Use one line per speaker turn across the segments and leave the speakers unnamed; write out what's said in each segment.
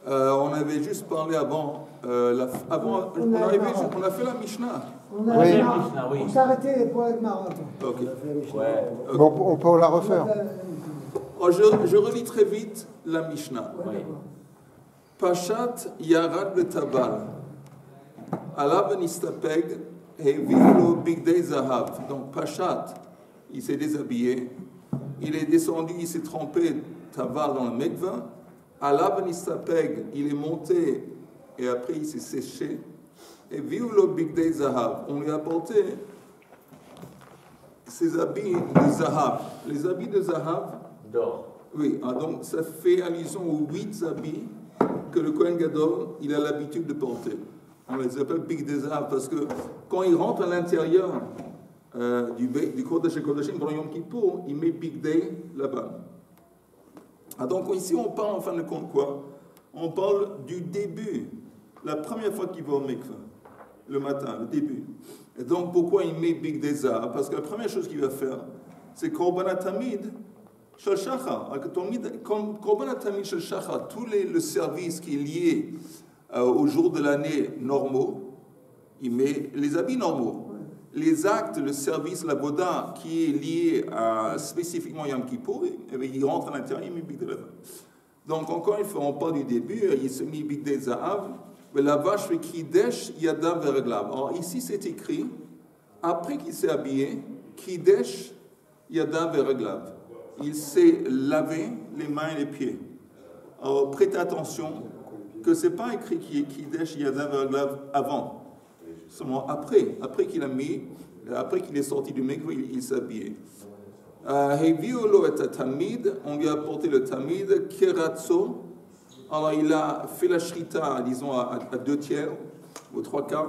On avait juste parlé avant. On a fait la Mishnah.
On a fait la Mishnah, oui. On s'est arrêté pour la Gemara.
Ok.
Ouais. Bon, on peut la refaire.
Je relis très vite la Mishnah.
Ouais,
Pashat Yarad Betabal. Alav Nistapeg Hevilo Bigdei Zahav. Donc Pashat, il s'est déshabillé. Il est descendu, il s'est trempé Taval dans le Mikvah. Alav Nistapeg, il est monté et après il s'est séché. Et Vilo Bigdei Zahav. On lui a apporté ses habits de Zahav. Les habits de Zahav.
D'or.
Oui, donc ça fait allusion aux 8 habits que le Kohen Gadol il a l'habitude de porter. On les appelle Bigdei Zahav parce que quand il rentre à l'intérieur du Kodesh HaKodashim pendant Yom Kippour, il met Bigdei là-bas. Donc ici on parle en fin de compte quoi? On parle du début, la première fois qu'il va au mikvah, le matin, le début. Et donc pourquoi il met Bigdei Zahav? Parce que la première chose qu'il va faire, c'est Korban Tamid Shel Shachar. Korban Tamid Shel Shachar, tout le service qui est lié au jour de l'année normaux, il met les habits normaux. Les actes, le service, la boda qui est lié à spécifiquement Yom Kippour, il rentre à l'intérieur, il met Bigdei Zahav. Donc encore une fois, on parle du début, il se met Bigdei Zahav, mais la vache fait Kidesh Yadav Vereglav. Alors ici c'est écrit, après qu'il s'est habillé, Kidesh Yadav Vereglav. Il s'est lavé les mains et les pieds. Alors prêtez attention que ce n'est pas écrit Kidesh Yadav Vereglav avant. Seulement après qu'il a mis, après qu'il est sorti du mikvah, il s'est habillé. Heviolo et tamid, on lui a apporté le tamid, keratso. Alors il a fait la shrita, disons à 2/3 ou 3/4.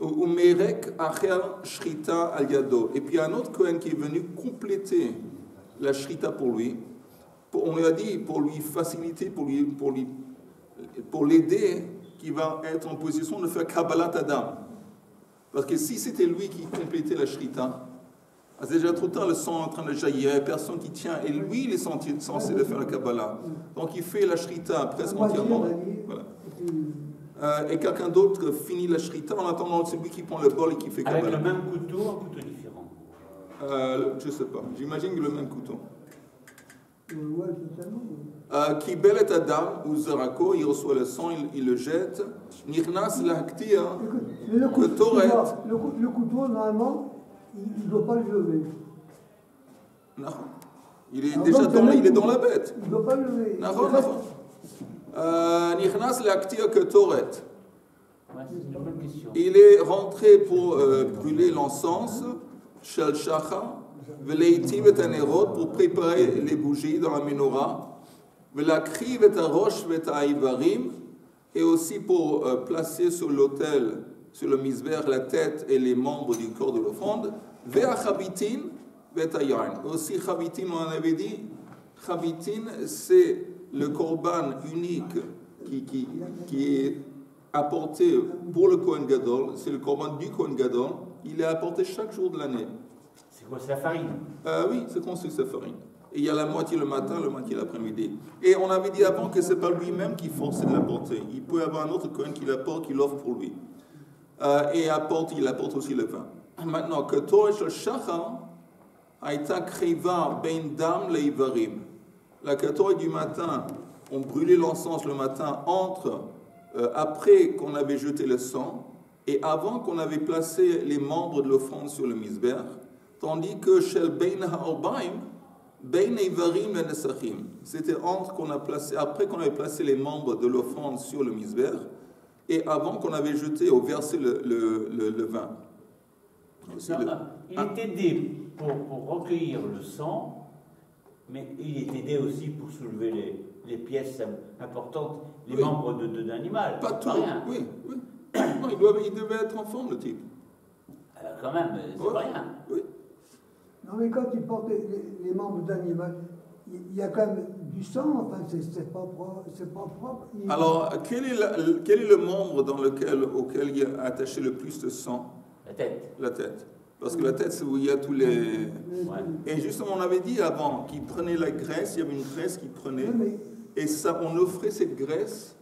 Ou merek acher shrita al yado. Et puis il y a un autre Kohen qui est venu compléter la shrita pour lui. On lui a dit pour lui faciliter, pour l'aider, qu'il va être en position de faire Kabbalat Adam. Parce que si c'était lui qui complétait la shrita, c'est déjà trop tard, le sang est en train de jaillir, il n'y a personne qui tient, et lui, il est censé de faire la Kabbalah. Donc il fait la shrita presque entièrement. Voilà. Et quelqu'un d'autre finit la shrita en attendant celui qui prend le bol et qui fait Kabbalah.
Avec le même couteau, un couteau différent.
Je ne sais pas, j'imagine que le même couteau. Kibel et Adam ou Zarako, il reçoit le sang, il le jette. Nirnas l'aktia, que Toret.
Le couteau, normalement, il ne doit pas le lever.
Non. Il est déjà dans la bête.
Il ne doit pas le lever.
Nirnas l'aktia que Toret.
Ouais,
il est rentré pour brûler l'encens, Shel Shachar. Pour préparer les bougies dans la menorah, et aussi pour placer sur l'autel, sur le misber, la tête et les membres du corps de l'offrande. Aussi chavitin, on avait dit, chavitin c'est le korban unique qui est apporté pour le Kohen Gadol, c'est le korban du Kohen Gadol, il est apporté chaque jour de l'année.
C'est quoi, c'est la farine?
Oui, c'est construit sa farine. Et il y a la moitié le matin, la moitié l'après-midi. Et on avait dit avant que ce n'est pas lui-même qui forçait de l'apporter. Il peut y avoir un autre Kohen qui l'apporte, qui l'offre pour lui. Et il apporte aussi le vin. Maintenant, que Torah Shel Shachar a été kriva ben dam leivarim. La Torah du matin, on brûlait l'encens le matin après qu'on avait jeté le sang et avant qu'on avait placé les membres de l'offrande sur le misber. Tandis que Shel Bein Ha'orbaim, Bein Eivarim et Nesachim, c'était après qu'on avait placé les membres de l'offrande sur le misber et avant qu'on avait jeté ou versé le vin.
Il est aidé pour recueillir le sang, mais il est aidé aussi pour soulever les pièces importantes, les membres d'un animal.
Pas tout,
rien.
Oui. Non, il devait être en forme, le type.
Alors quand même, c'est pas rien.
Oui.
Non, mais quand il porte les membres d'animal, il y a quand même du sang, enfin, c'est pas propre.
Alors, quel est le membre auquel il y a attaché le plus de sang?
La tête.
La tête. Parce que la tête, c'est où il y a tous les... Ouais. Et justement, on avait dit avant qu'il prenait la graisse, il y avait une graisse qu'il prenait, et ça, on offrait cette graisse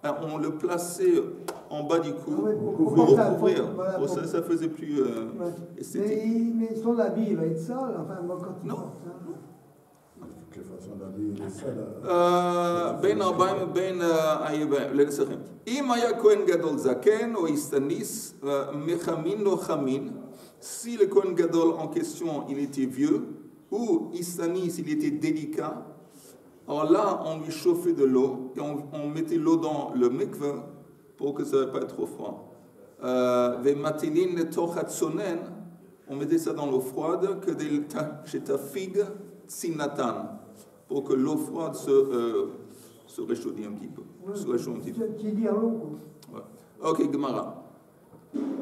on le plaçait en bas du cou pour recouvrir. Ça faisait plus esthétique.
Mais son habit, il va être sale. Enfin, moi, quand il porte ça.
Quelle façon d'habiller il est sale.
Ben Arbaim, Ben Ayubim, Lenesachim. Im Aya Kohen Gadol Zaken ou Istanis, Mechamin lo Chamin. Si le Kohen Gadol en question, il était vieux, ou Istanis, il était délicat, alors là, on lui chauffait de l'eau et on mettait l'eau dans le mikveh pour que ça ne va pas être trop froid. Vematilin tochatsonen, on mettait ça dans l'eau froide, que des chetafig tsinatan, pour que l'eau froide se réchaudisse un petit peu.
Tu dis à l'eau.
Ok, Gemara.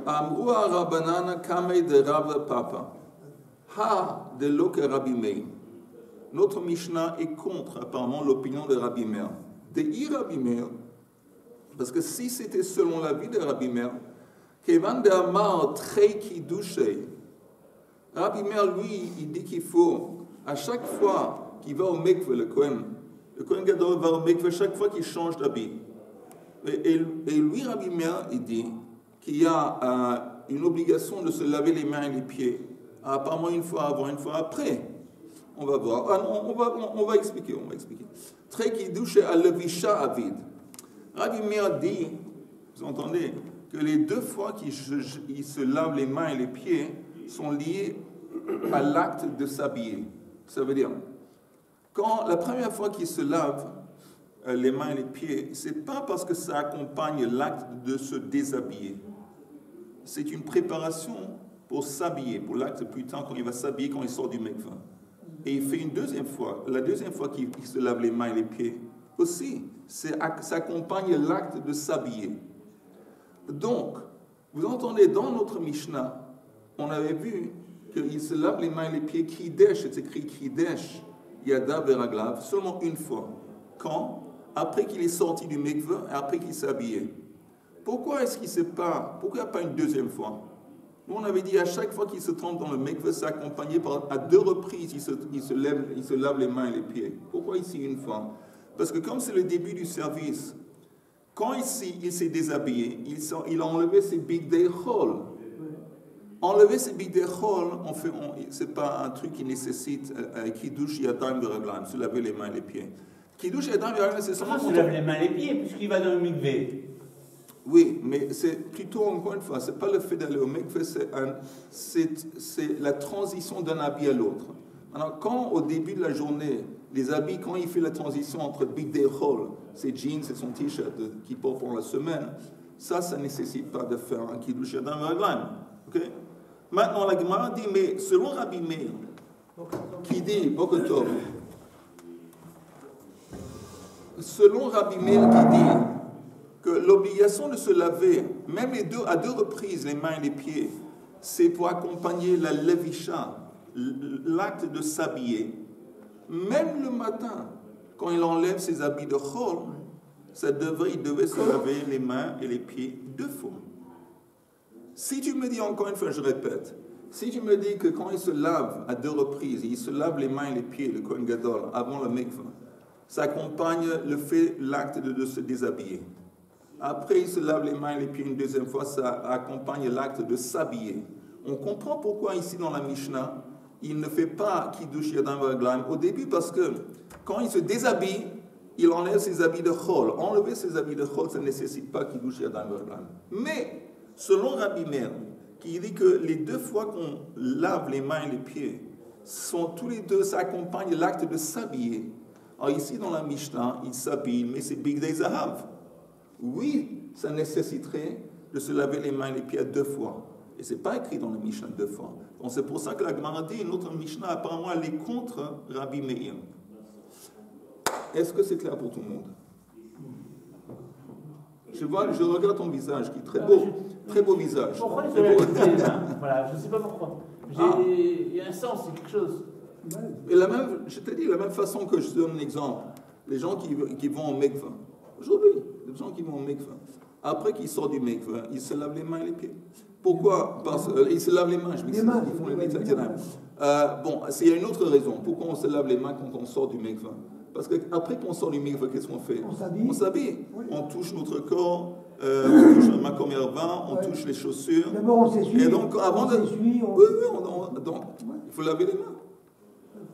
Amrua Rabbanana Kamei de Rav Papa. Ha de Loke Rabbi Meir. Notre Mishnah est contre apparemment l'opinion de Rabbi Meir. De Rabbi Meir, parce que si c'était selon l'avis de Rabbi Meir, Kevan de Amar Trei Kiddushay, Rabbi Meir, lui, il dit qu'il faut, à chaque fois qu'il va au mikveh, le Kohen Gadol va au mikveh chaque fois qu'il change d'habit. Et lui, Rabbi Meir, il dit qu'il y a une obligation de se laver les mains et les pieds, apparemment une fois avant, une fois après. On va voir. Ah non, on va expliquer. Très qui douche à levisha avid. Rabbi Meir dit, vous entendez, que les deux fois qu'il se lave les mains et les pieds sont liés à l'acte de s'habiller. Ça veut dire, quand la première fois qu'il se lave les mains et les pieds, c'est pas parce que ça accompagne l'acte de se déshabiller. C'est une préparation pour s'habiller, pour l'acte plus tard quand il va s'habiller quand il sort du mikveh. Et il fait une deuxième fois. La deuxième fois qu'il se lave les mains et les pieds, aussi, ça accompagne l'acte de s'habiller. Donc, vous entendez, dans notre Mishnah, on avait vu qu'il se lave les mains et les pieds, Kidesh, c'est écrit Kidesh, Yada Veraglav, seulement une fois. Quand? Après qu'il est sorti du mikveh et après qu'il s'est habillé. Pourquoi est-ce qu'il ne sait pas? Pourquoi il n'y a pas une deuxième fois? Nous, on avait dit à chaque fois qu'il se trempe dans le mikveh, c'est accompagné à deux reprises, il se lave les mains et les pieds. Pourquoi ici une fois? Parce que comme c'est le début du service, quand ici il s'est déshabillé, il a enlevé ses big day chol. Enlever ses big day chol, c'est pas un truc qui nécessite kiddush yadayim v'raglayim, se laver les mains et les pieds. Kiddush yadayim v'raglayim, c'est seulement.
Se lave les mains et les pieds puisqu'il va dans le mikveh.
Oui, mais c'est plutôt, encore une fois, c'est pas le fait d'aller au mikveh, c'est la transition d'un habit à l'autre. Alors, quand au début de la journée, les habits, quand il fait la transition entre big day hall, ses jeans et son t-shirt qu'il porte pendant la semaine, ça ne nécessite pas de faire un kiddush yadayim v'raglayim. Okay? Maintenant, la Gemara dit, mais selon Rabbi Meir, qui dit, Bokotov, selon Rabbi Meir qui dit que l'obligation de se laver, même à deux reprises, les mains et les pieds, c'est pour accompagner la levisha, l'acte de s'habiller. Même le matin, quand il enlève ses habits de chol, il devait se laver les mains et les pieds deux fois. Si tu me dis, encore une fois, je répète, si tu me dis que quand il se lave à deux reprises, il se lave les mains et les pieds, le Kohen Gadol, avant le mikveh, ça accompagne l'acte de se déshabiller. Après, il se lave les mains et les pieds une deuxième fois, ça accompagne l'acte de s'habiller. On comprend pourquoi ici dans la Mishnah, il ne fait pas Kiddush Yadayim V'Raglayim au début, parce que quand il se déshabille, il enlève ses habits de chol. Enlever ses habits de chol, ça ne nécessite pas Kiddush Yadayim V'Raglayim. Mais, selon Rabbi Meir, qui dit que les deux fois qu'on lave les mains et les pieds, sont tous les deux, ça accompagne l'acte de s'habiller. Alors ici dans la Mishnah, il s'habille, mais c'est Big Day Zahav. Oui, ça nécessiterait de se laver les mains et les pieds deux fois. Et ce n'est pas écrit dans la Mishnah deux fois. Donc c'est pour ça que la Gemara dit, notre Mishnah apparemment elle est contre Rabbi Meir. Est-ce que c'est clair pour tout le monde? Je regarde ton visage qui est très beau visage.
Pourquoi il se lave les mains? Voilà, je ne sais pas pourquoi. Il y a un sens, c'est quelque chose.
Et je te dis, la même façon que je te donne un exemple, les gens qui vont au mikveh, aujourd'hui, les gens qui vont au mikveh, après qu'ils sortent du mikveh, ils se lavent les mains et les pieds. Pourquoi? Parce qu'ils se lavent les mains, je m'excuse, ils font les mikveh. Bon, il y a une autre raison. Pourquoi on se lave les mains quand on sort du mikveh? Parce qu'après qu'on sort du mikveh, qu'est-ce qu'on fait?
On s'habille.
On s'habille.
Oui.
On touche notre corps, on touche le makom erva, on touche les chaussures.
D'abord, on s'essuie.
Et donc, avant de...
s'essuie,
Oui, donc, il faut laver les mains.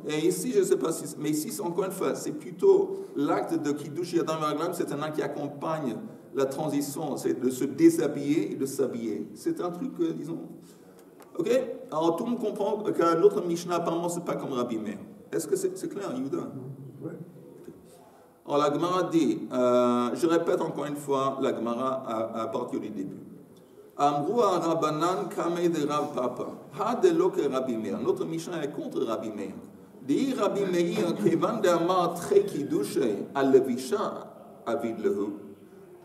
Et ici, je ne sais pas si... Mais ici, c'est encore une fois, c'est plutôt l'acte de Kiddush Yadayim Veraglayim, c'est un acte qui accompagne la transition, c'est de se déshabiller et de s'habiller. C'est un truc, disons... Ok? Alors, tout le monde comprend qu'un autre Mishnah, apparemment, c'est pas comme Rabbi Meir. Est-ce que c'est clair, Yehuda?
Oui.
Alors, la Gemara dit, je répète encore une fois la Gemara à partir du début. Amrou a Rabbanan Kamei de Rav Papa. Ha de lo que Rabbi Meir. Notre Mishnah est contre Rabbi Meir. Dit Rabbi Meir, Kevan de Amar Tre Kiddush al Levisha Avid Lehu.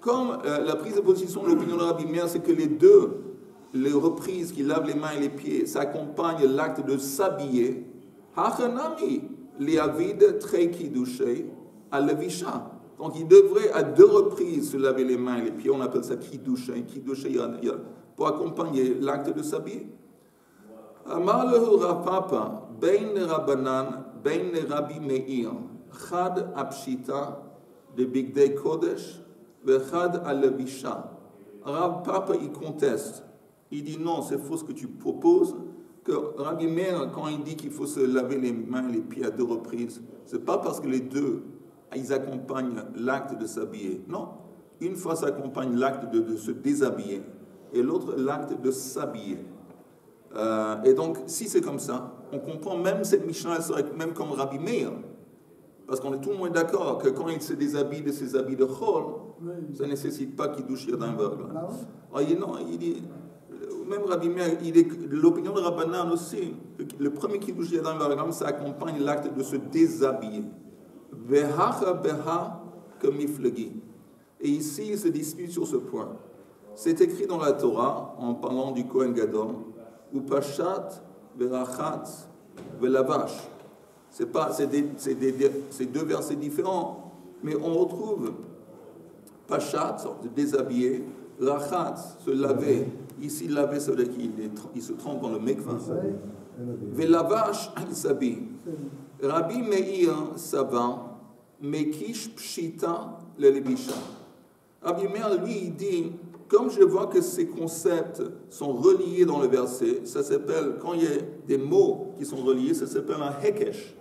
Comme la prise de position de l'opinion de Rabbi Meir, c'est que les reprises qui lavent les mains et les pieds, ça accompagne l'acte de s'habiller. Hachanami, li Avid Tre Kiddush al Levisha. Donc il devrait à 2 reprises se laver les mains et les pieds, on appelle ça Kiddush, pour accompagner l'acte de s'habiller. Amar lehu Rav Papa, ben Rabbanan, ben Rabbi Meir, chad apshita de Bigdei Kodesh, vechad al-levisha. Rav Papa, il conteste. Il dit non, c'est faux ce que tu proposes, que Rabbi Meir, quand il dit qu'il faut se laver les mains et les pieds à 2 reprises, c'est pas parce que les deux, ils accompagnent l'acte de s'habiller. Non, une fois ça accompagne l'acte de se déshabiller, et l'autre l'acte de s'habiller. Et donc, si c'est comme ça, on comprend même cette Mishnah, elle serait même comme Rabbi Meir. Parce qu'on est tout le monde d'accord que quand il se déshabille de ses habits de chol, ça ne nécessite pas qu'il douche Yadayim Veraglayim. Alors, il dit non, il dit, même Rabbi Meir, l'opinion de Rabbanan aussi, le premier qui douche Yadayim Veraglayim, ça accompagne l'acte de se déshabiller. Vehacha beha kemiflegi. Et ici, il se dispute sur ce point. C'est écrit dans la Torah, en parlant du Kohen Gadol, ou Pashat, Verachat, Velavash. C'est 2 versets différents, mais on retrouve Pashat, de déshabiller, Rachat, se laver. Ici, laver, ça veut dire qu'il se trempe dans le mikvah. Velavash, il s'habille. Rabbi Meir Sava, Mekish Pshita Lelebisha. Rabbi Meir, lui, il dit, comme je vois que ces concepts sont reliés dans le verset, ça s'appelle, quand il y a des mots qui sont reliés, ça s'appelle un hekesh.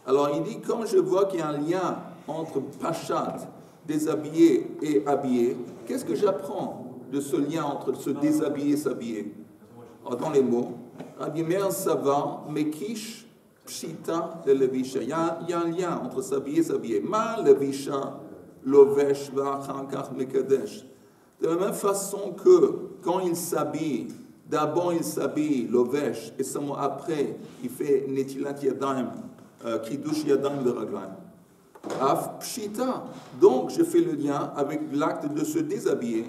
Alors il dit, comme je vois qu'il y a un lien entre Pashat, déshabiller, et habiller, qu'est-ce que j'apprends de ce lien entre se déshabiller et s'habiller? Alors, dans les mots, Rabbi Meir Sava, Mekish, Pshita, Levisha. Il y a un lien entre s'habiller et s'habiller. Ma Levisha, Lovesh, Vachankach, Mekadesh. De la même façon que quand il s'habille, d'abord il s'habille, Lovesh, et seulement après, il fait Netilat Yadayim, Kiddush Yadayim Veraglayim. Af Pshita. Donc, je fais le lien avec l'acte de se déshabiller.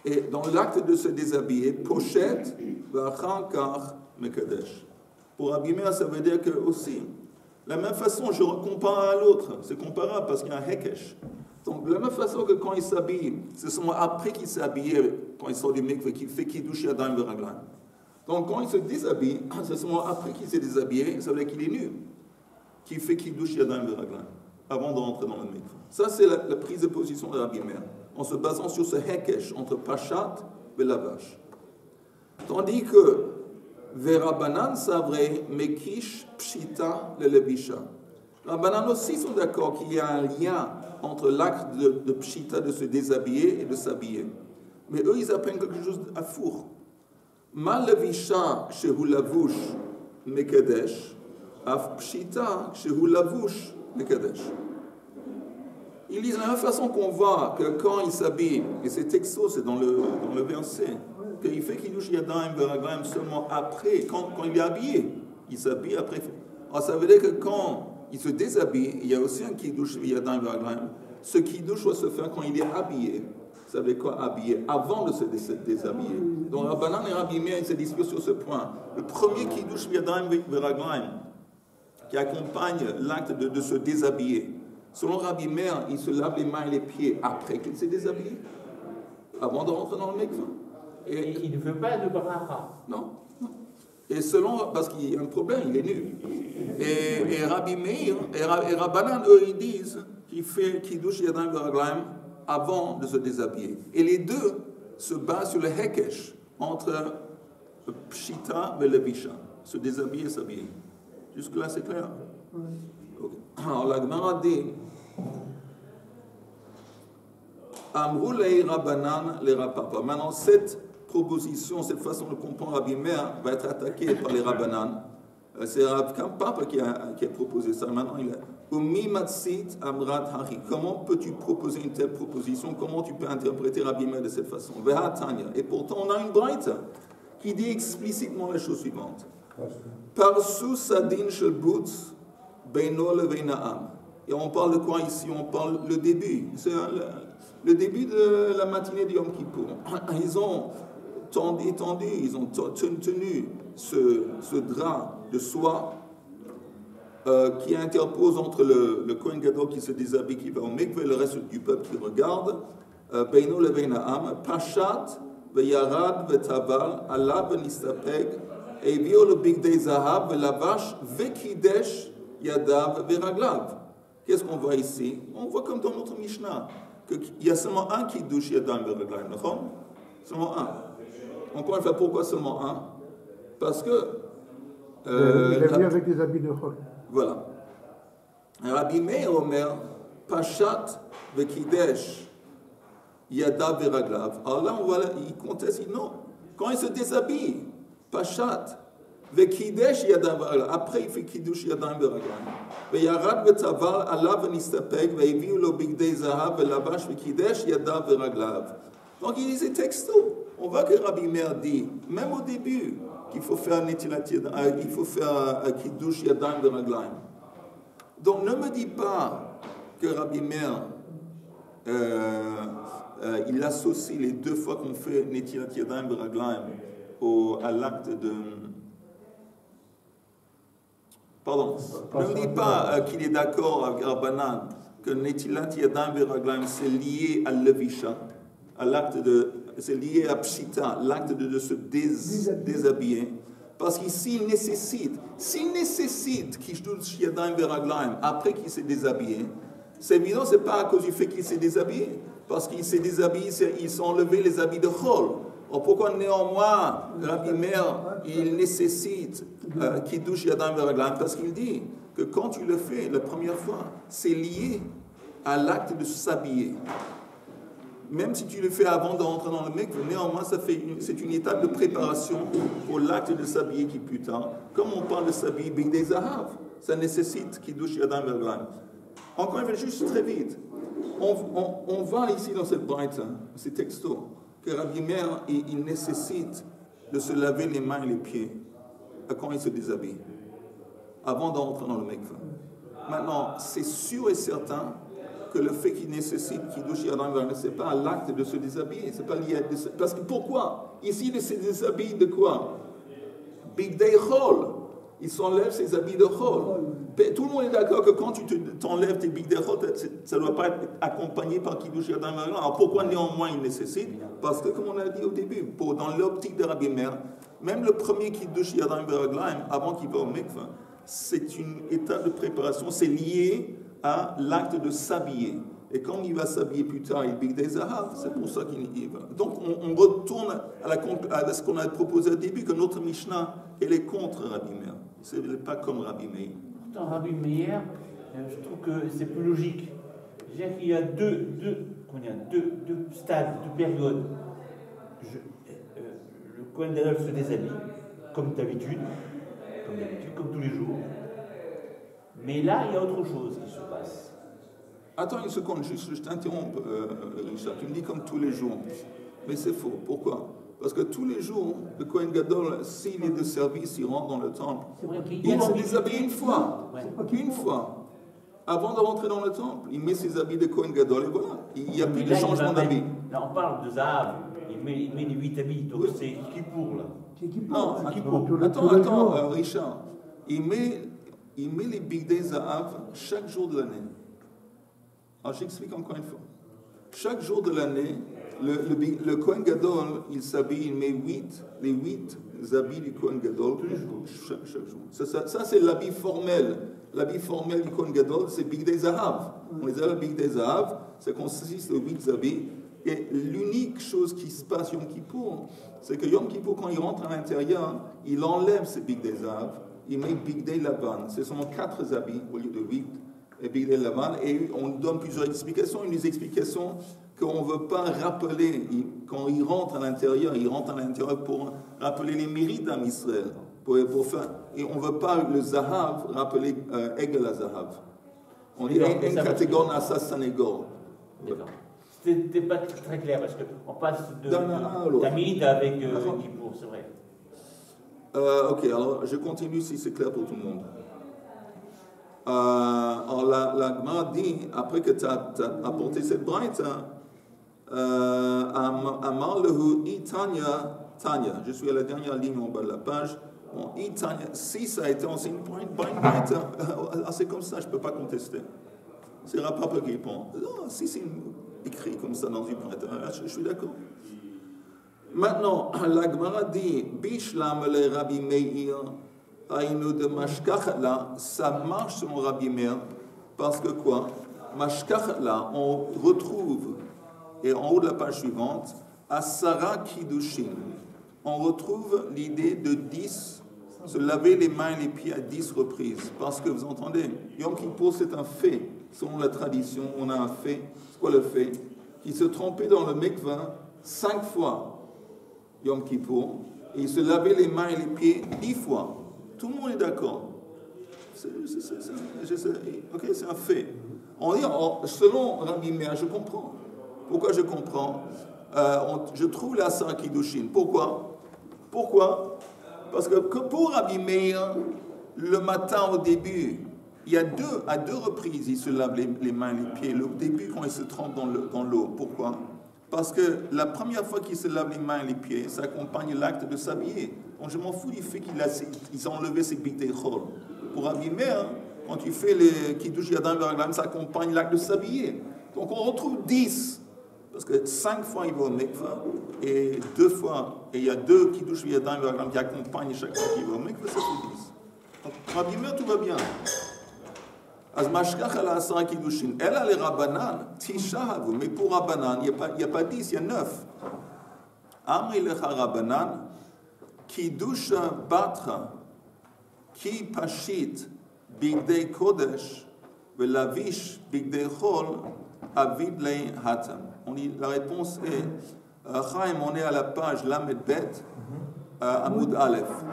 Et dans l'acte de se déshabiller, Pochette, Vachankach, Mekadesh. Pour Rabbi Meir, ça veut dire que aussi, la même façon, je compare à l'autre. C'est comparable parce qu'il y a un hekesh. Donc, de la même façon que quand il s'habille, c'est seulement après qu'il s'est habillé, quand il sort du mikveh, qu'il fait Kiddush Yadayim Veraglayim. Donc, quand il se déshabille, c'est seulement après qu'il s'est déshabillé, ça veut dire qu'il est nu, qu'il fait Kiddush Yadayim Veraglayim, avant de rentrer dans le mikveh. Ça, c'est la prise de position de Rabbi Meir, en se basant sur ce hekesh entre Pashat et Lavash. Tandis que Verabanan Savre Mekish Pshita Lelebisha. Rabbanan aussi sont d'accord qu'il y a un lien entre l'acte de Pshita, de se déshabiller et de s'habiller. Mais eux, ils apprennent quelque chose à four. Ma levisha shehu lavush mekadesh, af Pshita shehu lavush mekadesh. Ils disent de la même façon qu'on voit que quand il s'habille, et c'est texto, c'est dans le verset, qu'il fait Kiddush Yadayim Veraglayim seulement après, quand il est habillé. Il s'habille après. Alors ça veut dire que quand il se déshabille, il y a aussi un Kiddush Yadayim Veraglayim. Ce Kiddush doit se faire quand il est habillé. Ça veut dire quoi, habillé? Avant de se déshabiller. Donc Rabbanan et Rabbi Meir, ils se disputent sur ce point. Le premier Kiddush Yadayim Veraglayim, qui accompagne l'acte de se déshabiller. Selon Rabbi Meir, il se lave les mains et les pieds après qu'il s'est déshabillé, avant de rentrer dans le mikveh.
Et il ne fait pas de bracha.
Non. Et selon, parce qu'il y a un problème, il est nu. Et Rabbi Meir et Rabbanan, eux, ils disent qu'il fait Kiddush Yadayim Beraglaim avant de se déshabiller. Et les deux se basent sur le Hekesh, entre Pshita et Levisha, se déshabiller et s'habiller. Jusque-là, c'est clair? Okay. Alors, la Gemara dit Amrou lei Rabbanan le Rapapa. Maintenant, cette proposition, cette façon de comprendre Rabbi Meir va être attaquée par les Rabbanan. C'est Rav Papa qui a proposé ça. Maintenant, il a Umi Matsit Amrat Hari. Comment peux-tu proposer une telle proposition? Comment tu peux interpréter Rabbi Meir de cette façon? Veha Tanya. Et pourtant, on a une braïta qui dit explicitement la chose suivante. Parsu Sadin Shel Butz Beino Leveinaam. Et on parle de quoi ici? On parle le début. C'est le début de la matinée de Yom Kippour. Ils ont étendu, ils ont tenu ce drap de soie qui interpose entre le Kohen Gadol qui se déshabille, qui va au mikveh, et le reste du peuple qui regarde. Beino leveinaam, Pashat, Veyarad, Vetaval, Allah, Venistapeg, et vio le bigdei zahav, Velavash, Vekidesh, Yadav, Veraglav. Qu'est-ce qu'on voit ici? On voit comme dans notre Mishnah, qu'il y a seulement un qui douche Yadam Veraglav, d'accord? Seulement un. Encore une fois, pourquoi seulement un? Parce que
il est venu avec des habits de chol.
Voilà. Rabbi Meir Omer, Pashat Vekidesh Yada Veraglav. Alors là, il conteste, il dit non. Quand il se déshabille, Pashat Vekidesh Yada Veraglav. Après, il fait Kiddush Yada Veraglav. Veyarad Vetaval Allah Venistapeg Veviu lo Bigdei Zahav Velavash Vekidesh Yada Veraglav. Donc il disait texto. On voit que Rabbi Meir dit, même au début, qu'il faut faire Netilat Yadayim, il faut faire Kiddush Yadayim Beraglaim. Donc ne me dis pas que Rabbi Meir, il associe les deux fois qu'on fait Netilat Yadayim Beraglaim à l'acte de... Pardon, ne me dis pas qu'il est d'accord avec Rabbanan que Netilat Yadayim Beraglaim c'est lié à Levisha, à l'acte de... C'est lié à Pshita, l'acte de se déshabiller. Parce qu'ici, s'il nécessite Kishdouch Yadayim Veraglaim après qu'il s'est déshabillé, c'est évident, ce n'est pas à cause du fait qu'il s'est déshabillé. Parce qu'il s'est déshabillé, ils sont enlevés les habits de Chol. Alors pourquoi néanmoins, Rabbi Meir, il nécessite Kiddush Yadayim Veraglaim? Parce qu'il dit que quand tu le fais la première fois, c'est lié à l'acte de s'habiller. Même si tu le fais avant d'entrer dans le mikveh, néanmoins, c'est une étape de préparation pour l'acte de s'habiller qui plus tard. Comme on parle de s'habiller Bigdei Zahav, ça nécessite Kiddush Yadayim Veraglaim. Encore une fois, juste très vite, on voit ici dans cette braïta, ces textos, que Rabbi Meir, il nécessite de se laver les mains et les pieds quand il se déshabille, avant d'entrer dans le mikveh. Maintenant, c'est sûr et certain que le fait qu'il nécessite Kiddush Yadayim Veraglaim, ce n'est pas l'acte de se déshabiller, c'est pas lié à... Parce que pourquoi? Ici, il se déshabille de quoi? Bigdei Chol. Il s'enlève ses habits de Chol. Tout le monde est d'accord que quand tu t'enlèves tes Bigdei Chol, ça ne doit pas être accompagné par Kiddush Yadayim Veraglaim. Alors pourquoi néanmoins il nécessite? Parce que, comme on a dit au début, dans l'optique de Rabbi Meir, même le premier Kiddush Yadayim Veraglaim, avant qu'il va au mikveh, c'est une étape de préparation, c'est lié à l'acte de s'habiller. Et quand il va s'habiller plus tard, il Bigdei Zahav, c'est pour ça qu'il y va. Donc on retourne à ce qu'on a proposé au début, que notre Mishnah, elle est contre Rabbi Meir. Ce n'est pas comme Rabbi Meir.
Pourtant, Rabbi Meir, je trouve que c'est plus logique. Je veux dire qu'il y a deux stades, deux périodes. Le Kohen Gadol se déshabille, comme d'habitude, comme tous les jours. Mais là, il y a autre chose qui se passe.
Attends une seconde, juste, je t'interromps, Richard. Tu me dis comme tous les jours. Mais c'est faux. Pourquoi? Parce que tous les jours, le Kohen Gadol, s'il est de service, il rentre dans le temple. Il se déshabille une fois. Ouais. Une fois. Avant de rentrer dans le temple, il met ses habits de Kohen Gadol et voilà. Il n'y a plus de changement d'habits.
Là, on parle de Zahav. Il met les 8 habits. Donc oui. C'est Kippour, là.
C'est Kippour.
Non,
Kippour.
Attends, Richard. Il met les Bigdei Zahav chaque jour de l'année. Alors j'explique encore une fois. Chaque jour de l'année, le Kohen Gadol, il s'habille, il met les 8 habits du Kohen Gadol chaque jour. Ça c'est l'habit formel. L'habit formel du Kohen Gadol, c'est Bigdei Zahav. On les appelle Bigdei Zahav, ça consiste en 8 habits. Et l'unique chose qui se passe Yom Kippour, c'est que Yom Kippour, quand il rentre à l'intérieur, il enlève ses Bigdei Zahav, il met Bigdei Lavan. Ce sont 4 habits au lieu de 8. Et Bigdei Lavan. Et on donne plusieurs explications. Une des explications qu'on ne veut pas rappeler, quand il rentre à l'intérieur pour rappeler les mérites d'Am Israël. Et on ne veut pas le Zahav rappeler Egel à Zahav. On dit un catégorie à sa Sanégor.
D'accord. C'était pas très clair parce qu'on passe de Tamid avec Kippour, c'est vrai.
Ok, alors je continue si c'est clair pour tout le monde. Alors la Gemara dit, après que tu as apporté cette braïta, Amar lehu Tanya, je suis à la dernière ligne en bas de la page. Bon, Tanya, si ça a été enseigné pour une braïta, c'est comme ça, je ne peux pas contester. C'est Rapapa qui répond. Non, si c'est écrit comme ça dans une braïta, je suis d'accord. Maintenant, la Gemara dit, Bishlam le Rabbi Meir, Aïnou de Mashkachla, ça marche selon Rabbi Meir, parce que quoi? Mashkachla, on retrouve, et en haut de la page suivante, Asara Kiddushin, on retrouve l'idée de 10, se laver les mains et les pieds à 10 reprises, parce que vous entendez, Yom Kippour c'est un fait, selon la tradition, on a un fait, c'est quoi le fait? Qui se trompait dans le mikvah 5 fois. Yom Kippour, et il se lavait les mains et les pieds 10 fois. Tout le monde est d'accord. C'est un fait. On dit, selon Rabbi Meir, je comprends. Pourquoi je comprends? Je trouve la Asara Kiddushin. Pourquoi? Parce que pour Rabbi Meir, le matin au début, il y a à deux reprises, il se lave les mains et les pieds. Le début, quand il se trempe dans l'eau. Pourquoi? Parce que la première fois qu'il se lave les mains et les pieds, ça accompagne l'acte de s'habiller. Donc je m'en fous du fait qu'ils ont enlevé ses bigdei chol. Pour Rabbi Meir, quand tu fais les kiddush yadayim v'raglayim, ça accompagne l'acte de s'habiller. Donc on retrouve 10. Parce que 5 fois il va au mikvah, et 2 fois, et il y a 2 kiddush yadayim v'raglayim qui accompagnent chaque fois qu'il va au mikvah, ça fait 10. Donc Rabbi Meir, tout va bien. אז משכח על 10 קידושין, אלא לרבנן, 9 הבו, מפור רבנן, il n'y a pas 10, il y a 9. אמרי לך רבנן, קידוש בתך, כי פשיט בגדי קודש, ולביש בגדי חול, אביד לי התם. La réponse est, Chaim, on est à la page Lamed Bet, Amoud Aleph.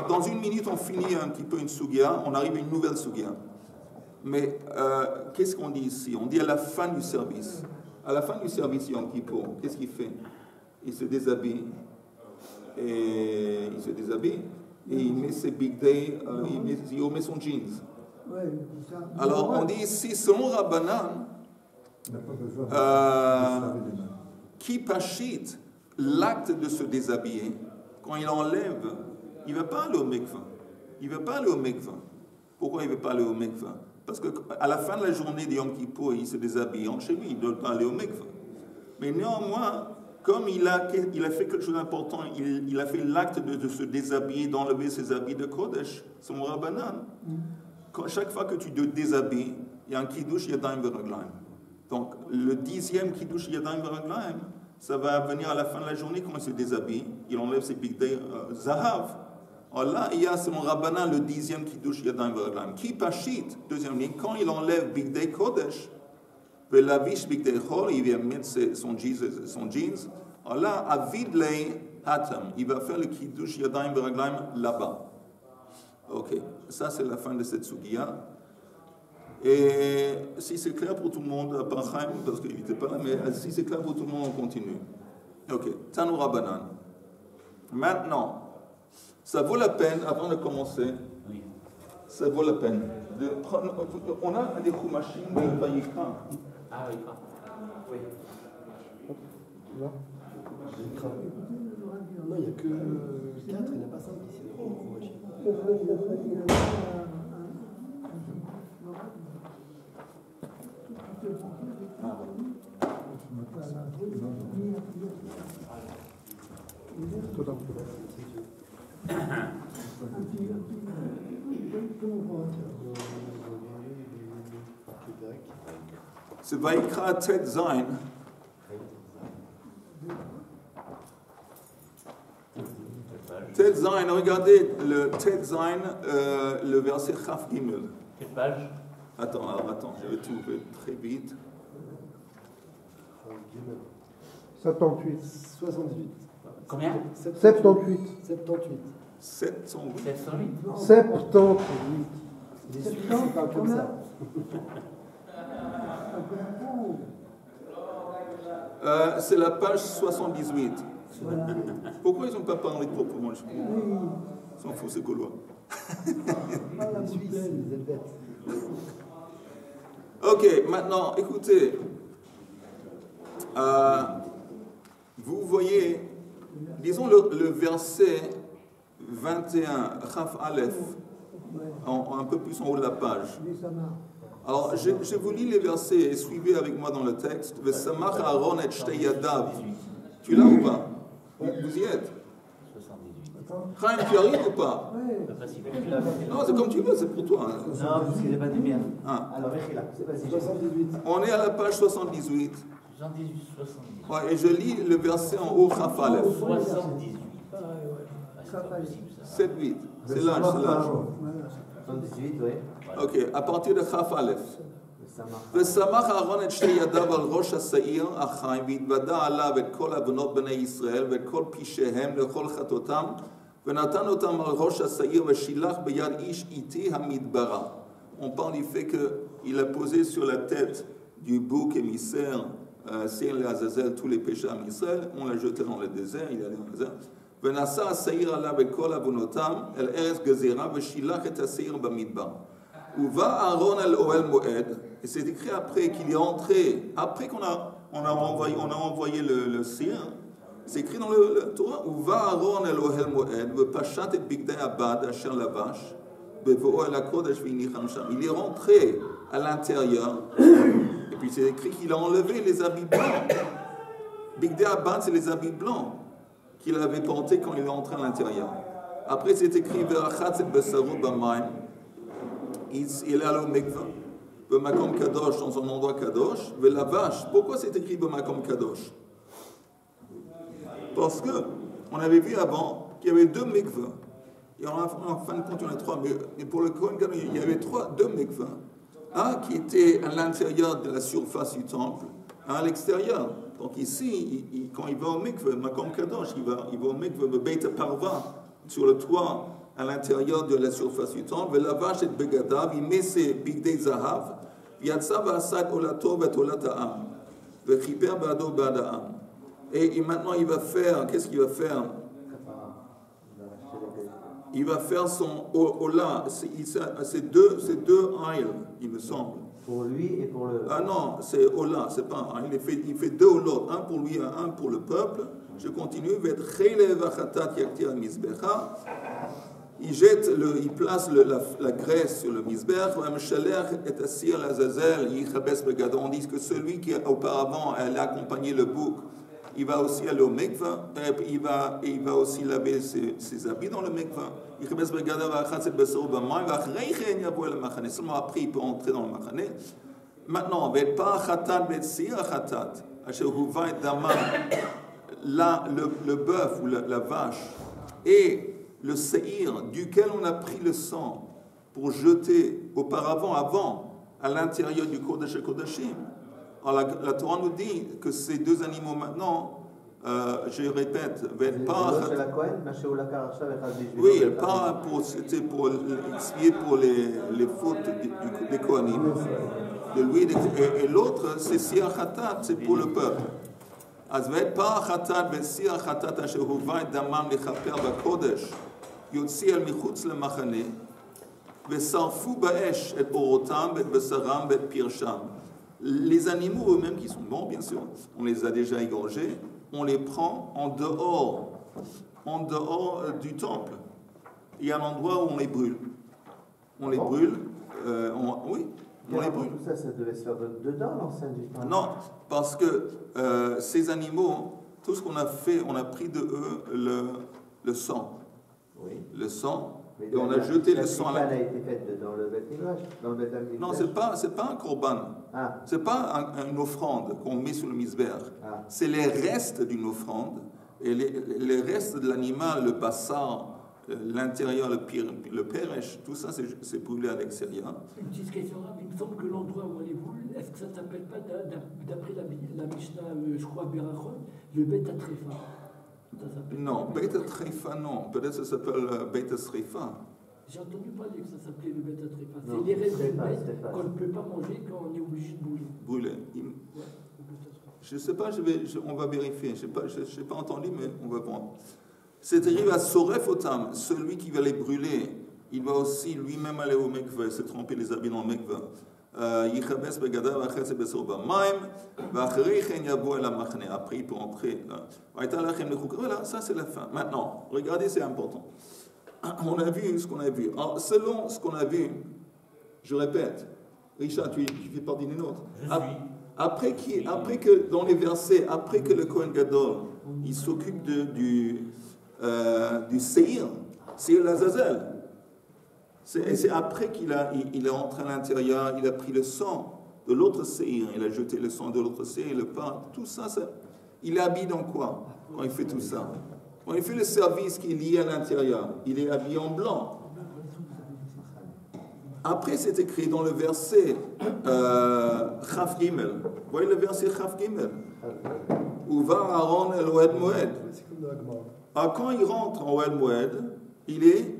Dans une minute, on finit un petit peu une sugia, on arrive à une nouvelle sugia. Mais qu'est-ce qu'on dit ici? On dit à la fin du service. À la fin du service Yom Kippour, qu'est-ce qu'il fait? Il se déshabille. Et il met ses big day, il met son jeans. Alors on dit ici, selon Rabbanan, qui pachit l'acte de se déshabiller, quand il enlève, il ne va pas aller au mikvah. Pourquoi il ne veut pas aller au mikvah? Parce qu'à la fin de la journée de Yom Kippour, il se déshabille chez lui, il ne doit pas aller au mikvah. Mais néanmoins, comme il a fait quelque chose d'important, il a fait l'acte de se déshabiller, d'enlever ses habits de Kodesh, son Rabbanan. Chaque fois que tu te déshabilles, il y a un Kiddush Yadayim v'Raglayim. Donc, le 10e Kiddush Yadayim v'Raglayim, ça va venir à la fin de la journée quand il se déshabille, il enlève ses bigdei Zahav. Alors là, il y a selon Rabbanan le 10e Kiddush Yadayim v'Raglayim. Qui pachit, deuxième ligne, quand il enlève bigdei Kodesh, Velavish bigdei chol, il vient mettre son jeans. Alors là, avid lei hatam, il va faire le Kiddush Yadayim v'Raglayim là-bas. Ok, ça c'est la fin de cette sugia. Et si c'est clair pour tout le monde, à part Chaim, parce qu'il n'était pas là, mais si c'est clair pour tout le monde, on continue. Ok, Tanu Rabbanan. Maintenant, ça vaut la peine, avant de commencer, ça vaut la peine de prendre. On a des Chumashim de Vayikra.
Ah oui, oui.
Non,
il n'y a que 4, il n'y a pas 5 ici.
C'est Vaikra Tet Zain. Tet Zain, regardez le Tet Zain, le verset Chaf Gimel.
Quelle page?
Attends, je vais trouver très vite.
78.
78.
Combien?
78.
78.
708.
708.
78.
Les Suisses, ils parlent comme ça.
C'est la page 78.
Voilà.
Pourquoi ils n'ont pas parlé proprement? Ils s'en foutent, ces Gaulois.
Les Suisses, les Helvètes.
Ok, maintenant, écoutez. Vous voyez, disons le verset 21, Chaf Aleph, un peu plus en haut de la page. Alors, je vous lis les versets et suivez avec moi dans le texte. Vesamach Aaron et Shtei Yadav. Tu l'as ou pas? Vous y êtes?
78.
Chaim, tu arrives ou pas?
Pas si
Non, c'est comme tu veux, c'est pour toi.
Non, parce qu'il n'est pas du bien.
Ah.
Alors, Echila, c'est pas si
78.
On est à la page 78.
78, 70.
Ouais, et je lis le verset en haut, Chaf Aleph.
78.
Ah, ouais.
C'est pas possible, ça.
7-8. C'est l'âge, c'est l'âge.
78, oui.
Ok, à partir de Chaf Aleph.
Ça marche.
ושמח אהרון את שתי ידיו על ראש השעיר החי והתוודע עליו את כל עוונות בני ישראל ואת כל פשעיהם לכל חטאותם ונתן אותם על ראש השעיר ושילח ביד איש איתי המדברה. On parle du fait qu'il a posé sur la tête du bouc émissaire Seir le Azazel tous les péchés à Israël, on l'a jeté dans le désert, il est allé dans le désert. ונשא השעיר עליו את כל עוונותם אל ארץ גזירה ושילח את השעיר במדבר. Uva Aaron el Ohel Moed, et c'est écrit après qu'il est entré, après qu'on a envoyé le cire, c'est écrit dans le Torah, Uva Aaron el Ohel Moed, ve Pashat et Bigdei Abad, Asher Lavash, bevo el Hakodesh v'inicham sham. Il est rentré à l'intérieur, et puis c'est écrit qu'il a enlevé les habits blancs. Bigdei Abad, c'est les habits blancs qu'il avait portés quand il est entré à l'intérieur. Après c'est écrit Verachat et Besarut Bamaim. Il est allé au Mikvah, B'makom Kadosh, dans un endroit Kadosh, la vache. Pourquoi c'est écrit B'makom Kadosh? Parce que on avait vu avant qu'il y avait deux Mikvah. Et en fin de compte, il y en a trois. Mais pour le Kohen Gadol, il y avait deux Mikvah. Un qui était à l'intérieur de la surface du temple, un à l'extérieur. Donc ici, quand il va au Mikvah, B'makom Kadosh, il va au Mikvah, B'Beit Parva, sur le toit, à l'intérieur de la surface du temple, la vache et begadav, il met ses bigdei zahav, yatsa v'asad olato v'tolata'am, v'chiper ba'ado ba'da'am. Et maintenant il va faire, qu'est-ce qu'il va faire? Il va faire son ola, c'est deux aïl, il me semble.
Pour lui et pour le...
Ah non, c'est ola, c'est pas un aïl, il fait deux olot, un pour lui et un pour le peuple. Je continue, v'etchele v'chatat yaktir mizbecha. Il place la graisse sur le misbech, on dit que celui qui auparavant allait accompagner le bouc, il va aussi aller au mikvah, il va aussi laver ses habits dans le mikvah. Seulement après il peut entrer dans le machane. Maintenant, le bœuf ou la vache et le séhir duquel on a pris le sang pour jeter avant, à l'intérieur du Kodesh Kodashim. Alors la Torah nous dit que ces deux animaux maintenant, je répète, oui, pas c'était pour expier pour les fautes des Kohanim, de lui et l'autre c'est Sir Khatat, c'est pour le peuple. אז ואת פר החטאת ואת סיר החטאת אשר הובא את דמם לכפר בקודש יוציא אל מחוץ למחנה ושרפו באש את אורותם ואת בשרם ואת פרשם. Les animaux eux-mêmes qui sont bons, bien sûr, on les a déjà égorgés, on les prend en dehors du temple. Il y a un endroit où on les brûle. On les brûle, oui. On les brûle.
Tout ça, ça devait se faire dedans, l'enceinte du temple.
Non, parce que ces animaux, tout ce qu'on a fait, on a pris de eux le sang.
Oui.
Le sang,
Mais
et on a jeté le sang à
La
la...
a été faite dans le Beth Midrash, dans le Beth Amikdash.
Non, c'est pas un korban.
Ah,
C'est pas une offrande qu'on met sur le misber.
ah.
C'est les restes d'une offrande. Et les restes de l'animal, le bassar, l'intérieur, le pérèche, tout ça, c'est brûlé à l'extérieur.
Une petite question, il me semble que l'endroit où on les brûle, est-ce que ça ne s'appelle pas, d'après la Mishnah, je crois, Berachot, le Beth Atrefa? Ça s'appelle
Non,
pas le
Beit Atrefa, non. Peut-être que ça s'appelle Beit Asrefa.
J'ai entendu parler que ça s'appelait le Beth Atrefa.
Non,
C'est les restes
c'est
d'une
pas-
bête
c'est pas.
qu'on ne peut pas manger quand on est obligé de brûler.
Brûlé.
Ouais, le Beth Atrefa.
Je ne sais pas, on va vérifier. Je n'ai pas entendu, mais on va voir. C'est arrivé à Soref Otam, celui qui va les brûler, il va aussi lui-même aller au mikveh, se tremper les habits dans le mikveh. Yichabes begadav achetz besor b'mayim, v'acharei chen yabo el hamachne. Après, il peut entrer. Voilà, ça c'est la fin. Maintenant, regardez, c'est important. On a vu ce qu'on a vu. Alors, selon ce qu'on a vu, je répète, Richard, tu fais partie des nôtres.
Je
Ap-
suis.
Après que dans les versets, après que le Kohen Gadol, il s'occupe du Seir, Seir l'Azazel. C'est après qu'il est entré à l'intérieur, il a pris le sang de l'autre Seir, il a jeté le sang de l'autre Seir, le pain, tout ça, il est habillé dans quoi quand il fait tout ça? Quand il fait le service qui est lié à l'intérieur, il est habillé en blanc. Après, c'est écrit dans le verset Chaf Gimel. Vous voyez le verset Chaf Gimel? Uva Aaron el Oed Moed.
C'est comme dans la Gemara.
Alors, quand il rentre en Oed Moed, il est,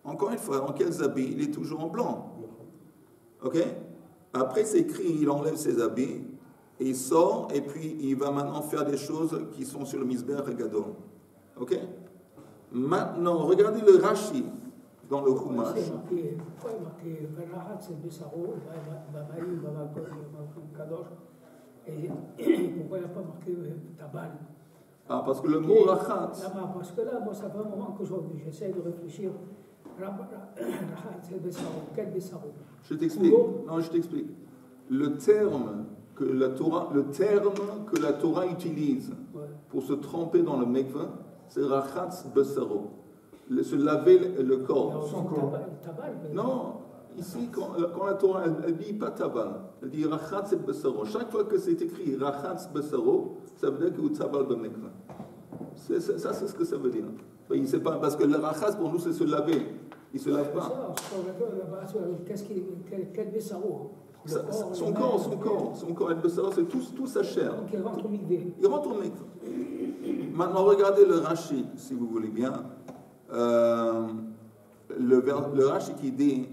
encore une fois, en quels habits? Il est toujours en blanc. Ok? Après, c'est écrit, il enlève ses habits, et il sort, et puis il va maintenant faire des choses qui sont sur le Misber et Gadol. Ok? Maintenant, regardez le Rashi dans le Chumash.
C'est marqué, pourquoi il est marqué Verachat, c'est Bessaro, Bamaïm, Bamakot, Kadosh, et pourquoi il n'a pas marqué Tabal?
Ah, parce que le mot Rachat,
Là-bas, parce que là, moi, ça fait un moment qu'aujourd'hui, j'essaie de réfléchir. Rachat, c'est Bessaro, quel Bessaro?
je t'explique. Non, je t'explique. Le terme que la Torah utilise
Ouais.
pour se tremper dans le mikveh, c'est Rachatz Bessaro. Se laver le corps.
Son corps. Tabal,
Non, ici, quand la Torah, elle dit pas tabal, elle dit Rachatz Bessaro. Chaque fois que c'est écrit Rachatz Bessaro, ça veut dire que vous tabal le mikveh. Ça, c'est ce que ça veut dire. Il sait pas, parce que le Rachatz, pour nous, c'est se laver. Il ne se lave pas.
Quel Bessaro?
Son corps, el Bessaro, c'est tout sa chair.
Donc il rentre au mikvé.
Il rentre au mikveh. Maintenant, regardez le Rashi, si vous voulez bien. Le Rashi qui dit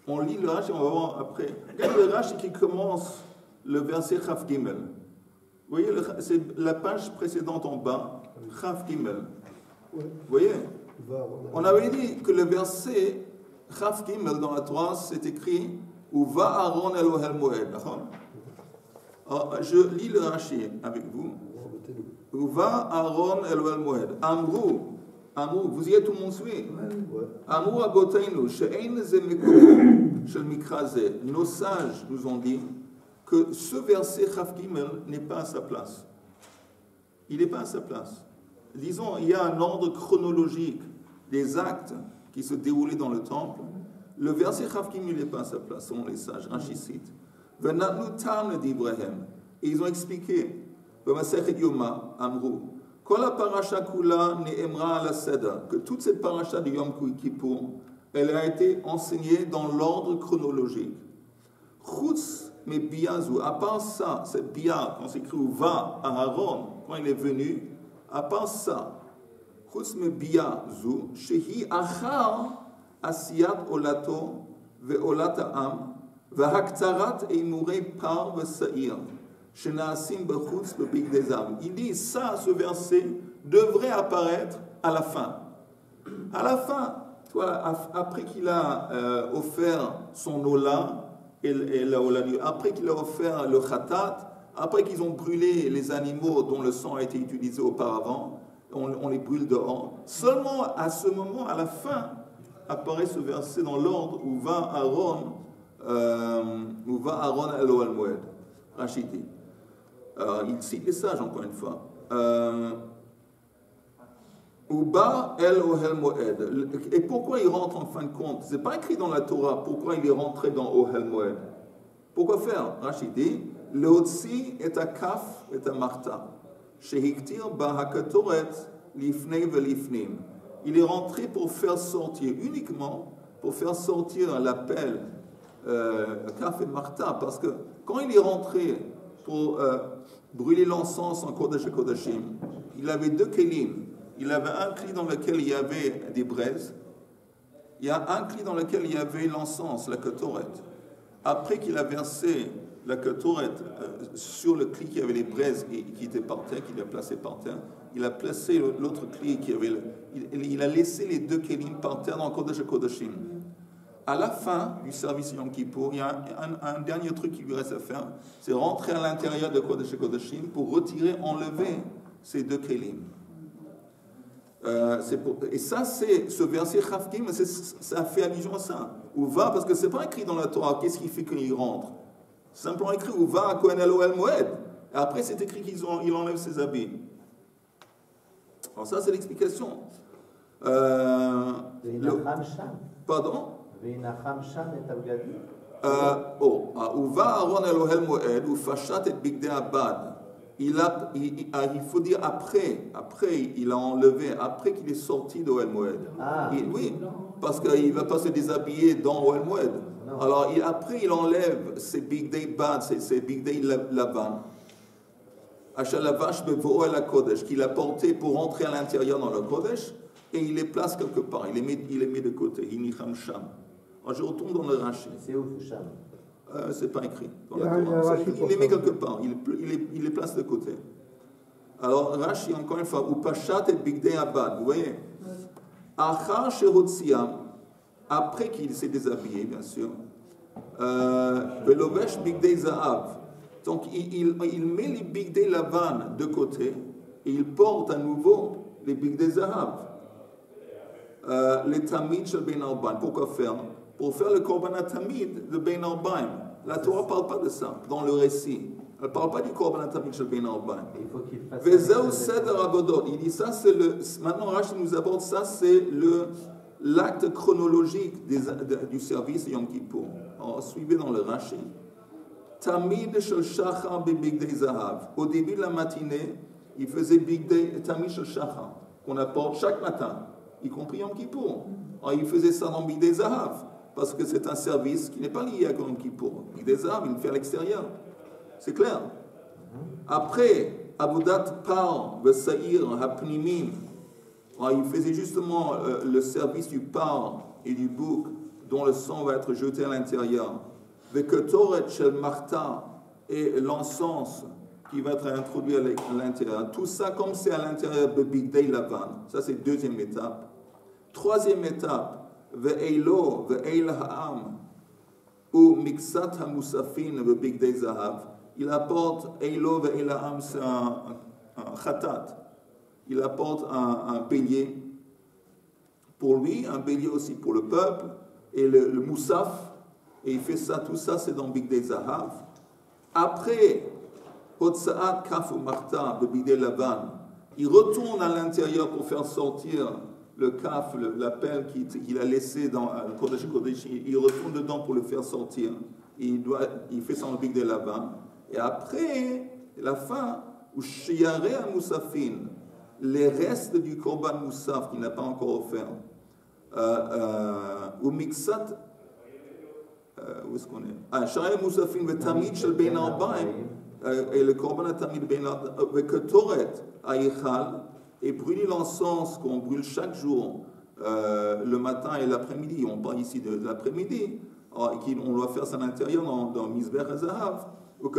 on lit le Rashi, on va voir après. Regardez le Rashi qui commence le verset Chaf Gimel. Vous voyez, c'est la page précédente en bas, Chaf Gimel. Vous voyez? On avait dit que le verset Chaf Gimel dans la Torah, c'est écrit Uva Aaron Elohel Moed. Alors, je lis le Rashi avec vous. Uva Aaron Elohel Moed. Amrou, vous y êtes, tout le monde suit. Amrou Aboteinu, She'ein ze mekom shel mikra ze. Nos sages nous ont dit que ce verset Chaf Gimel n'est pas à sa place. Il n'est pas à sa place. Disons, il y a un ordre chronologique des actes qui se déroulaient dans le temple. Le verset Chaf Gimel n'est pas à sa place, selon les sages. Rashi cite. Venatnu tam d'Ibrahim. Et ils ont expliqué, V'masechet Yoma, Amrou, Kol parasha kula ne'emra ala seda, que toute cette paracha de Yom Kippur, elle a été enseignée dans l'ordre chronologique. Chutz me biazu, à part ça, cette bia, quand c'est écrit va à Aaron, quand il est venu, à part ça, chutz me biazu, shehi achar asiyat olato ve'olat ha'am, ve'haktarat eimurei par ve'sa'ir. Il dit ça, ce verset devrait apparaître à la fin. À la fin, après qu'il a offert son Ola, après qu'il a offert le Khatat, après qu'ils ont brûlé les animaux dont le sang a été utilisé auparavant, on les brûle dehors. Seulement à ce moment, à la fin, apparaît ce verset dans l'ordre où va Aaron El Ohel Moed. Rachid dit. Il cite les sages encore une fois. Uba El Ohel Moed. Et pourquoi il rentre en fin de compte? C'est pas écrit dans la Torah pourquoi il est rentré dans Ohel Moed. Pourquoi faire? Rachid dit Leotzi et a kaf et a marta. Shehiktir ba hakatoret lifnei velifnim. Il est rentré pour faire sortir, uniquement pour faire sortir l'appel kaf et marta, parce que quand il est rentré pour brûler l'encens en Kodesh et Kodashim, il avait deux kelim. Il avait un cli dans lequel il y avait des braises. Il y a un cli dans lequel il y avait l'encens, la ketoret. Après qu'il a versé la ketoret sur le cli qui avait les braises et qui était par terre, qu'il a placé par terre, il a placé l'autre cli qui avait... il a laissé les deux kelim par terre dans Kodesh et Kodashim. À la fin du service Yom Kippour, il y a un dernier truc qui lui reste à faire, c'est rentrer à l'intérieur de Kodesh et Kodashim pour retirer, enlever ces deux kelim. Et ça, c'est ce verset Chafkim, ça fait allusion à ça. Ou va, parce que c'est pas écrit dans la Torah, qu'est-ce qui fait qu'il rentre? C'est simplement écrit ou va à Kohen El Ohel Moed. Et après, c'est écrit qu'il enlève ses habits. Alors, ça, c'est l'explication. Pardon? Ou va Aaron El Ohel Moed ou Fashat et Bigdei Abad. Il faut dire après il a enlevé, après qu'il est sorti d'Ohel Moed. Oui, parce qu'il ne va pas se déshabiller dans Ohel Moed. Alors après il enlève ses Bigdei Bad, ses Bigdei Lavan. Achalavash bevo el Kodesh, qu'il a porté pour entrer à l'intérieur dans le Kodesh, et il les place quelque part, il les met de côté. Hinicham Sham. Alors je retourne dans le Rashi.
C'est où Sham?
C'est pas écrit. Il les met quelque part, il les place de côté. Alors Rashi, encore une fois, ou Pachat et Bigdei Abad, vous voyez, Achar Shehotsiam, après qu'il s'est déshabillé, bien sûr, Velovesh Bigdei Zahav. Donc il met les Bigdei Lavan de côté et il porte à nouveau les Bigdei Zahav. Les Tamid Shel Ben Arbaim. Pourquoi faire? Pour faire le Korban Tamid de Ben Arbaim. La Torah ne parle pas de ça dans le récit. Elle ne parle pas du Korban Tamid Shel Ben Arbaim.
Il faut qu'il fasse.
Vezeu Seder Avodot. Il dit ça, c'est le. Maintenant, Rashi nous aborde ça, c'est l'acte chronologique du service Yom Kippour. Alors, suivez dans le Rashi. Tamid Shel Shachar be Bigdei Zahav. Au début de la matinée, il faisait Tamid Shel Shachar, qu'on apporte chaque matin, y compris Yom Kippour. Alors, il faisait ça dans Bigdei Zahav, parce que c'est un service qui n'est pas lié à Yom Kippour. Bigdei Zahav, il le fait à l'extérieur. C'est clair. Après, Avodat Par, Vesaïr, Hapnimim, il faisait justement le service du par et du bouc, dont le sang va être jeté à l'intérieur. Veketoret Shel Marta, et l'encens qui va être introduit à l'intérieur. Tout ça, comme c'est à l'intérieur de Bigdei Lavan. Ça, c'est deuxième étape. Troisième étape, Ve'eilo, Ve'eil Ha'am, ou Miksat HaMusafin, Bigdei Zahav. Il apporte Eilo Ve'eil Ha'am, c'est un khatat. Il apporte un bélier pour lui, un bélier aussi pour le peuple, et le moussaf. Et il fait ça, tout ça, c'est dans Bigdei Zahav. Après, Hotsaat Kaf ou Marta, Bigdei Lavan, il retourne à l'intérieur pour faire sortir le kaf, la pelle qu'il a laissé dans le Kodesh Kodesh. Il retourne dedans pour le faire sortir. Il fait ça en Bigdei Lavan. Et après, la fin, où Shiare à Moussafin, les restes du Korban Moussaf qu'il n'a pas encore offert, ou Miksat, où est-ce qu'on est? Shiare Moussafin, ve Tamid Shel Ben Arbaim, et le Korban Tamid Ben Arbaim, ve Ketoret, Aïchal, et brûler l'encens qu'on brûle chaque jour, le matin et l'après-midi. On parle ici de l'après-midi. On doit faire ça à l'intérieur dans Mizbech HaZahav. Donc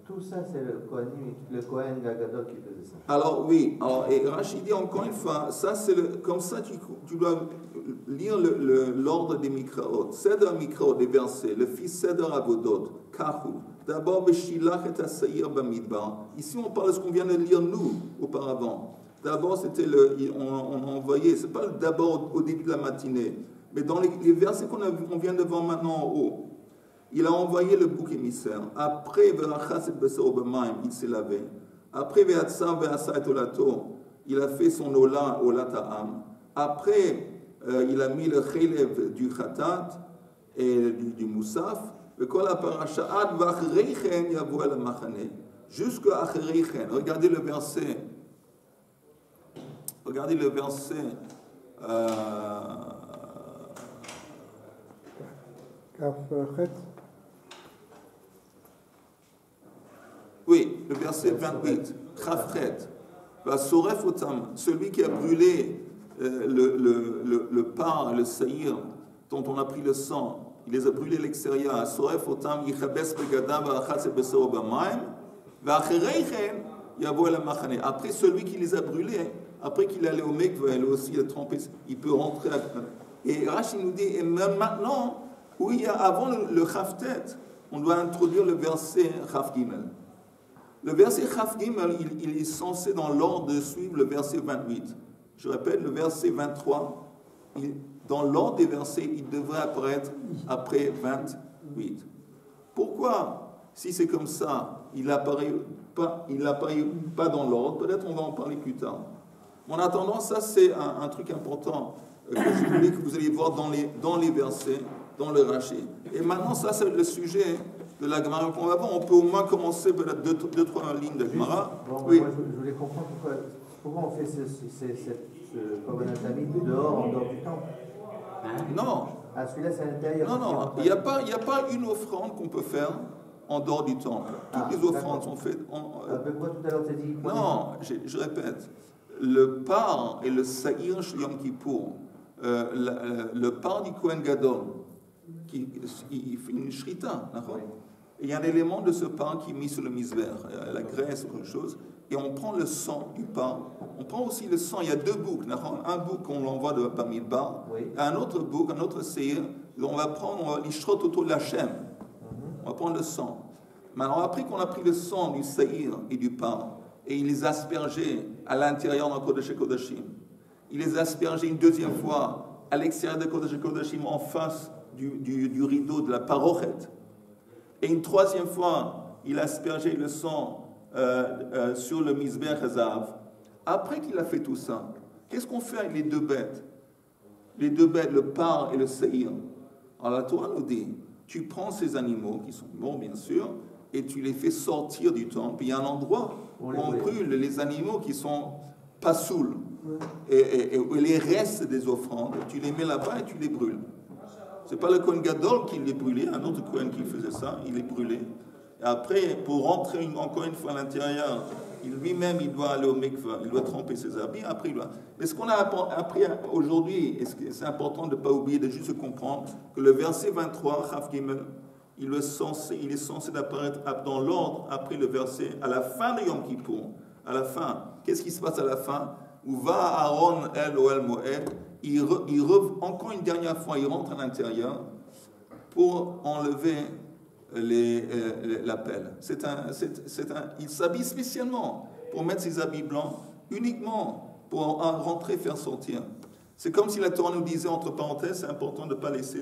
tout
ça, c'est le Kohen Gadol qui faisait ça.
Alors oui, et Rachid dit encore une fois, ça c'est comme ça tu dois lire l'ordre des Mikraot. Seder Mikraot, des versets, le fils Seder Avodot, Kahu, D'abord, Veshilach et Asayir Bamidbar. Ici, on parle de ce qu'on vient de lire nous auparavant. D'abord, c'était on a envoyé, c'est pas d'abord au début de la matinée, mais dans les versets qu'on vient de voir maintenant en haut. Il a envoyé le bouc émissaire. Après, il s'est lavé. Après, il a fait son ola ta'am. Après, il a mis le chelev du khatat et du moussaf. Jusqu'à Achreichen. Regardez le verset. Regardez le verset. Oui, le verset 28. Chafret. Celui qui a brûlé le pain, le saïr, dont on a pris le sang, il les a brûlés à l'extérieur. Après, celui qui les a brûlés, après qu'il est allé au mikveh, il a aussi trempé, il peut rentrer. Et Rashi nous dit, et même maintenant, où il y a avant le Chaftet, on doit introduire le verset Chaf Gimel. Le verset Chaf Gimel, il est censé dans l'ordre de suivre le verset 28. Je répète, le verset 23, dans l'ordre des versets, il devrait apparaître après 28. Pourquoi, si c'est comme ça, il n'apparaît pas dans l'ordre? Peut-être on va en parler plus tard. En attendant, ça c'est un truc important que je voulais que vous alliez voir dans les versets, dans le Rashi. Et maintenant, ça c'est le sujet de la Gemara qu'on va voir. On peut au moins commencer peut-être deux, trois lignes de Gemara.
Bon,
oui.
Moi, je voulais comprendre pourquoi on fait ce Korbanot Tamid dehors, en dehors du temple.
Non.
Ah, celui-là, c'est à l'intérieur.
Non, il n'y a pas une offrande qu'on peut faire en dehors du temple. Toutes les offrandes sont faites.
Pourquoi tout à l'heure tu as dit?
Non, je répète. Le par et le saïr chez Yom Kippour, le par du Kohen Gadol, il fait une shrita, oui. Il y a un élément de ce pain qui est mis sur le misver, la graisse ou quelque chose, et on prend le sang du pain. On prend aussi le sang, il y a deux boucs. Un bouc qu'on l'envoie de Bamidbar, oui. Et un autre bouc, un autre séir, on va l'ishrot autour de la chaîne. On va prendre le sang. Maintenant, après qu'on a pris le sang du séir et du pain, et il les a aspergés à l'intérieur d'un Kodesh Kodashim, il les a aspergés une deuxième fois à l'extérieur de Kodesh Kodashim en face du rideau de la parochet. Et une troisième fois, il a aspergé le sang sur le Mizbeach Hazav. Après qu'il a fait tout ça, qu'est-ce qu'on fait avec les deux bêtes? Les deux bêtes, le par et le séir. Alors la Torah nous dit, tu prends ces animaux, qui sont morts bien sûr, et tu les fais sortir du temple. Il y a un endroit où on brûle les animaux qui sont pas saouls. Et les restes des offrandes, tu les mets là-bas et tu les brûles. Ce n'est pas le Kohen Gadol qui les brûlait, un autre Kohen qui faisait ça, il les brûlait. Et après, pour rentrer encore une fois à l'intérieur, lui-même, il doit aller au mikveh, il doit tremper ses habits, après il doit... Mais ce qu'on a appris aujourd'hui, et c'est important de ne pas oublier, de juste comprendre, que le verset 23, Chaf Gimel, il est censé apparaître dans l'ordre après le verset, à la fin de Yom Kippour, à la fin. Qu'est-ce qui se passe à la fin? Où va Aaron el Oel Moed, encore une dernière fois, il rentre à l'intérieur pour enlever la pelle. Il s'habille spécialement pour mettre ses habits blancs, uniquement pour rentrer, faire sortir. C'est comme si la Torah nous disait, entre parenthèses, c'est important de ne pas laisser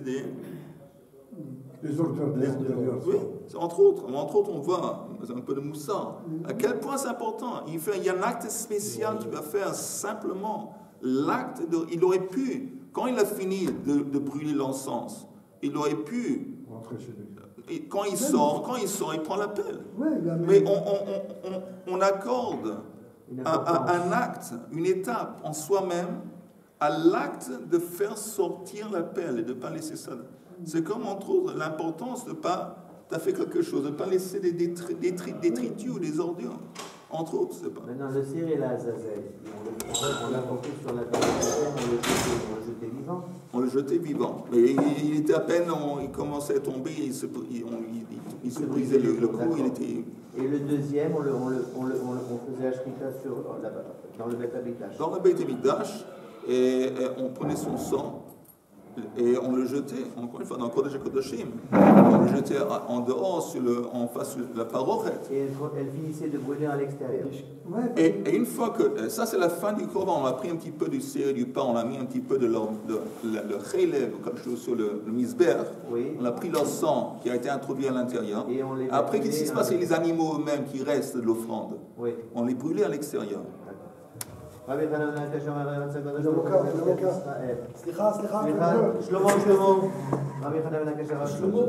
les odeurs de l'intérieur.
Oui, entre autres, on voit un peu de moussard. À quel point c'est important. Il y a un acte spécial qu'il va faire simplement. Il aurait pu, quand il a fini de brûler l'encens, il aurait pu
rentrer chez lui.
Quand il sort, il prend la pelle. Oui, mais on accorde un acte, une étape en soi-même à l'acte de faire sortir la pelle et de ne pas laisser ça. C'est comme, entre autres, l'importance de ne pas... Tu as fait quelque chose, de ne pas laisser des détritus ou des ordures. Entre autres, c'est pas...
Maintenant, le cire et la Azazel, on l'a porté sur la table, on le jetait vivant.
On le jetait vivant. Mais il était à peine, il commençait à tomber, il se brisait le cou, il était...
Et le deuxième, on faisait Ashkita dans le Beit Hamikdash.
Dans le Beit Hamikdash, et on prenait son sang, Et on le jetait, encore une fois, dans le Kodesh HaKodashim. On le jetait en dehors, en face de la parochet.
Et elle finissait de brûler à l'extérieur.
Ouais,
Et une fois que... Ça, c'est la fin du Korban. On a pris un petit peu du sirop du pain, on a mis un petit peu de le chaylev, quelque chose sur le misber.
Oui.
On a pris leur sang qui a été introduit à l'intérieur.
Et on les
Après, qu'est-ce qui se passe avec les
animaux
animaux eux-mêmes qui restent de l'offrande?
Oui.
On les brûlait à l'extérieur.
סליחה,
שלמה, רבי חנן בן הקשר, שלמה.